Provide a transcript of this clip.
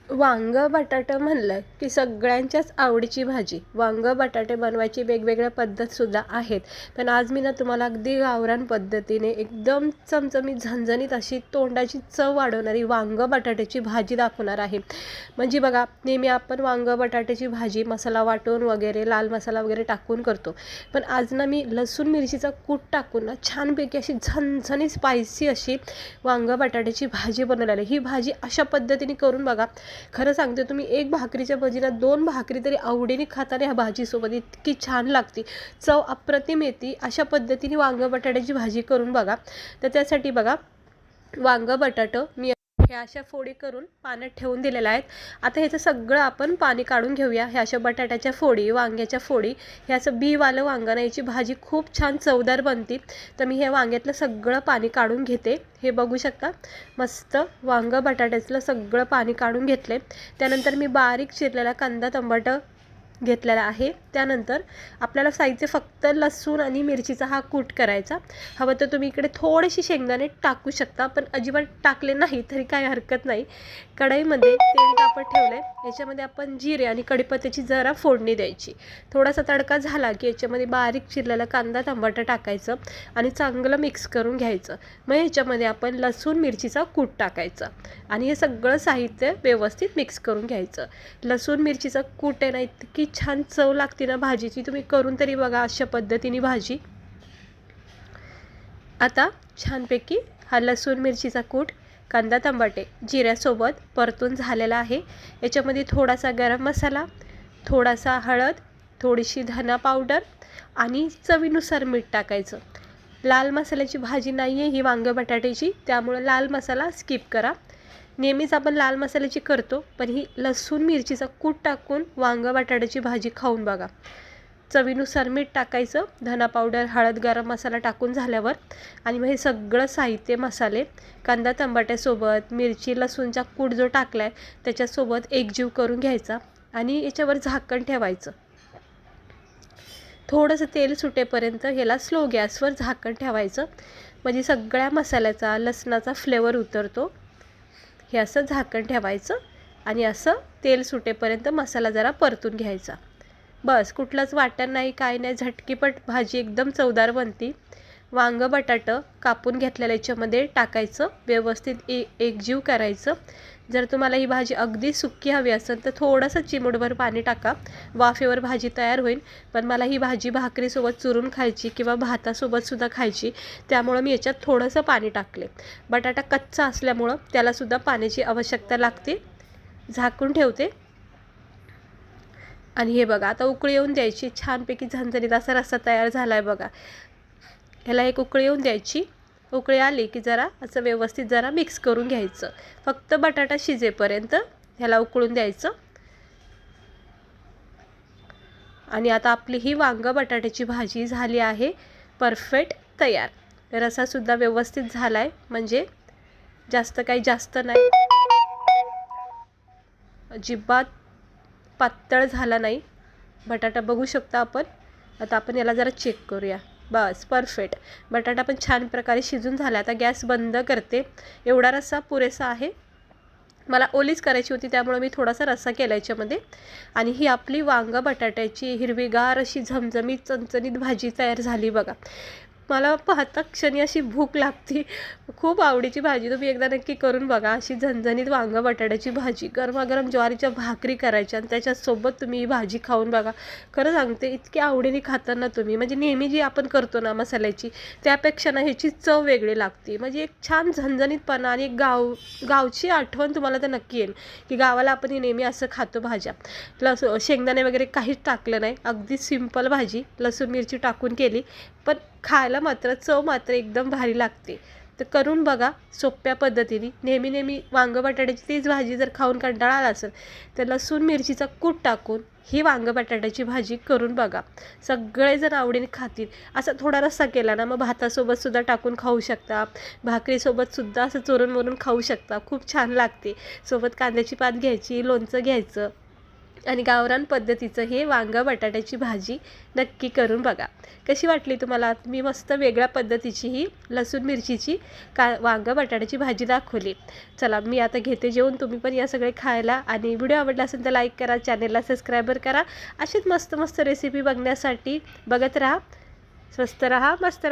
वांगं बटाटं म्हणलं की सगळ्यांच्याच आवडीची भाजी. वांगं बटाटे बनवायची वेगवेगळ्या पद्धतसुद्धा आहेत. पण आज मी तुम्हाला अगदी गावरान पद्धतीने एकदम चमचमीत झणझणीत अशी तोंडाची चव वाढवणारी वांगं बटाट्याची भाजी दाखवणार आहे. म्हणजे बघा, नेहमी आपण वांगं बटाट्याची भाजी मसाला वाटून वगैरे लाल मसाला वगैरे टाकून करतो. पण आज ना मी लसूण मिरचीचा कूट टाकून ना छानपैकी अशी झणझणीत स्पायसी अशी वांगं बटाट्याची भाजी बनवलेली आहे. ही भाजी अशा पद्धतीने करून बघा. खरं सांगते, तुम्ही एक भाकरीच्या भजीला 2 भाकरी तरी आवडीने खाताना ह्या भाजीसोबत इतकी छान लागते, चव अप्रतिम येते. अशा पद्धतीने वांगं बटाट्याची भाजी करून बघा. तर त्यासाठी बघा, वांगं बटाटं मी ह्या अशा फोडी करून पाण्यात ठेवून दिलेल्या आहेत. आता ह्याचं सगळं आपण पाणी काढून घेऊया. ह्या अशा बटाट्याच्या फोडी, वांग्याच्या फोडी, हे असं बीवालं वांगं ना, याची भाजी खूप छान चवदार बनते. तर मी हे वांग्यातलं सगळं पाणी काढून घेते. हे बघू शकता, मस्त वांगं बटाट्यातलं सगळं पाणी काढून घेतले. त्यानंतर मी बारीक चिरलेला कांदा टमाटर घेतलेला आहे. त्यानंतर आपल्याला साईडचे फक्त लसूण आणि मिरचीचा हा कूट करायचा. हवं तर तुम्ही इकडे थोडेसे शेंगदाणे टाकू शकता, पण अजिबात टाकले नाही तरी काही हरकत नाही. कढईमध्ये तेल तापत ठेवलं आहे. याच्यामध्ये आपण जिरे आणि कढीपत्त्याची जरा फोडणी द्यायची. थोडासा तडका झाला की याच्यामध्ये बारीक चिरलेला कांदा टमाटर टाकायचं आणि चांगलं मिक्स करून घ्यायचं. मग याच्यामध्ये आपण लसूण मिरचीचा कूट टाकायचा आणि हे सगळं साहित्य व्यवस्थित मिक्स करून घ्यायचं. लसूण मिरचीचा कूट आहे ना, इतकी छान चव लागते ना भाजीची, तुम्ही करून तरी बघा अशा पद्धतीने भाजी. आता छानपैकी हा लसूण मिरचीचा कूट कांदा टमाटे जिऱ्यासोबत परतून झालेला आहे. याच्यामध्ये थोडासा गरम मसाला, थोडासा हळद, थोडीशी धना पावडर आणि चवीनुसार मीठ टाकायचं. लाल मसाल्याची भाजी नाही आहे ही वांगं बटाट्याची, त्यामुळे लाल मसाला स्किप करा. नेहमीच आपण लाल मसाल्याची करतो, पण ही लसूण मिरचीचा कूट टाकून वांगं बटाट्याची भाजी खाऊन बघा. चवीनुसार मीठ टाकायचं, धना पावडर, हळद, गरम मसाला टाकून झाल्यावर आणि मग हे सगळं साहित्य मसाले कांदा टमाट्यासोबत मिरची लसूणचा कूट जो टाकला आहे त्याच्यासोबत एकजीव करून घ्यायचा आणि याच्यावर झाकण ठेवायचं. थोडंसं तेल सुटेपर्यंत ह्याला स्लो गॅसवर झाकण ठेवायचं, म्हणजे सगळ्या मसाल्याचा लसणाचा फ्लेवर उतरतो. हे असं झाकण ठेवायचं आणि असं तेल सुटेपर्यंत मसाला जरा परतून घ्यायचा. बस, कुठलंच वाटण नाही, काय नाही, झटकीपट भाजी एकदम चवदार बनते. वांगं बटाटं कापून घेतलेलं याच्यामध्ये टाकायचं, व्यवस्थित एकजीव करायचं. जर तुम्हाला ही भाजी अगदी सुक्की हवी असेल तर थोडंसं चिमूटभर पाणी टाका, वाफेवर भाजी तयार होईल. पण मला ही भाजी भाकरीसोबत चुरून खायची किंवा भातासोबतसुद्धा खायची, त्यामुळं मी याच्यात थोडंसं पाणी टाकले. बटाटा कच्चा असल्यामुळं त्यालासुद्धा पाण्याची आवश्यकता लागते. झाकून ठेवते आणि हे बघा, आता उकळी येऊन द्यायची. छानपैकी झणझणीत असा रस्सा तयार झाला आहे बघा. ह्याला एक उकळी येऊन द्यायची. उकळी आली की जरा असं व्यवस्थित जरा मिक्स करून घ्यायचं. फक्त बटाटा शिजेपर्यंत ह्याला उकळून द्यायचं. आणि आता आपली ही वांगं बटाट्याची भाजी झाली आहे परफेक्ट तयार. रसासुद्धा व्यवस्थित झाला आहे, म्हणजे जास्त नाही, अजिबात पातळ झाला नाही. बटाटा बघू शकता आपण. आता आपण याला जरा चेक करूया. बस, परफेक्ट. बटाटा पण छान प्रकारे शिजून झाला. आता गॅस बंद करते. एवढा रस्सा पुरेसा आहे. मला ओलीच करायची होती, त्यामुळे मी थोडासा रस्सा केला याच्यामध्ये. आणि ही आपली वांगं बटाट्याची हिरवीगार अशी झमझमीत चणचणीत भाजी तयार झाली बघा. मला पाहता क्षणी अशी भूक लागते. खूप आवडीची भाजी, तुम्ही एकदा नक्की करून बघा. अशी झणझणीत वांगं बटाट्याची भाजी, गरमागरम ज्वारीच्या भाकरी करायच्या आणि त्याच्यासोबत तुम्ही ही भाजी खाऊन बघा. खरं सांगते, इतकी आवडीने खाताना तुम्ही, म्हणजे नेहमी जी आपण करतो ना मसाल्याची, त्यापेक्षा ना ह्याची चव वेगळी लागते. म्हणजे एक छान झणझणीतपणा आणि एक गावची आठवण तुम्हाला तर नक्की येईल की गावाला आपण ही नेहमी असं खातो भाज्या. शेंगदाणे वगैरे काहीच टाकलं नाही, अगदी सिंपल भाजी लसूण मिरची टाकून केली, पण खायला मात्र चव मात्र एकदम भारी लागते. तर करून बघा सोप्या पद्धतीने. नेहमी वांगं बटाट्याची तीच भाजी जर खाऊन कंटाळा आला असेल तर लसूण मिरचीचा कूट टाकून ही वांगं बटाट्याची भाजी करून बघा. सगळेजण आवडीने खातील. असा थोडा रस्सा केला ना, मग भातासोबतसुद्धा टाकून खाऊ शकता, भाकरीसोबतसुद्धा असं चोरून मोरून खाऊ शकता. खूप छान लागते. सोबत कांद्याची पात घ्यायची, लोणचं घ्यायचं आणि गावरान पद्धतीचं हे वांगं बटाट्याची भाजी नक्की करून बघा. कशी वाटली तुम्हाला? मी मस्त वेगळ्या पद्धतीची ही लसूण मिरचीची वांगं बटाट्याची भाजी दाखवली. चला मी आता घेते जेवून. तुम्ही पण या सगळे खायला. आणि व्हिडिओ आवडला असेल तर लाईक करा, चॅनेलला सबस्क्राईबर करा. अशीच मस्त मस्त रेसिपी बघण्यासाठी बघत राहा. स्वस्त राहा, मस्त राहा.